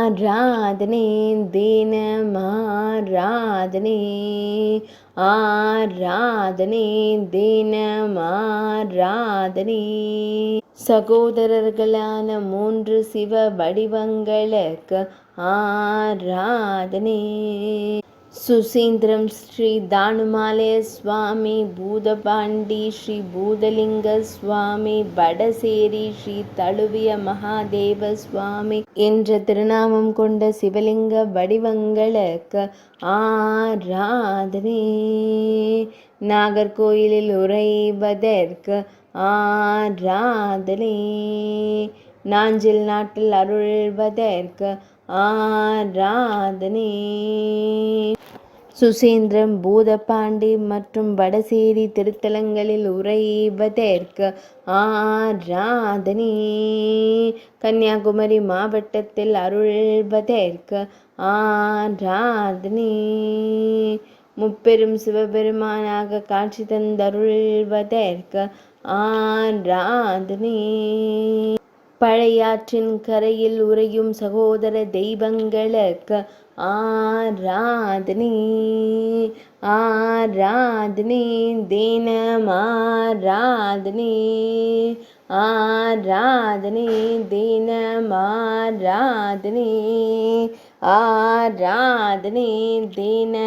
ஆராதனை தினமாராதனை ஆராதனை தினமாராதனை சகோதரர்களான மூன்று சிவ வடிவங்களுக்கு ஆராதனை சுசீந்திரம் ஸ்ரீ தானுமாலய சுவாமி, பூதபாண்டி ஸ்ரீ பூதலிங்க சுவாமி, வடசேரி ஸ்ரீ தழுவிய மகாதேவ சுவாமி என்ற திருநாமம் கொண்ட சிவலிங்க வடிவங்களுக்கு ஆராதனை. நாகர்கோயிலில் உறைவதற்கு ஆராதனை. நாஞ்சில் நாட்டில் அருள்வதற்கு ஆராதனை. சுசீந்திரம், பூதபாண்டி மற்றும் வடசேரி திருத்தலங்களில் உறைவதற்கு ஆராதனை. கன்னியாகுமரி மாவட்டத்தில் அருள்வதற்கு ஆராதனை. முப்பெரும் சிவபெருமானாக காட்சி தந்தருள்வதற்கு ஆராதனை. பழையாற்றின் கரையில் உறையும் சகோதர தெய்வங்களுக்கு ஆராதனை. ஆராதனை தினமாராதனை. ஆராதனை தினமாராதனை. ஆராதனை தினமாராதனை.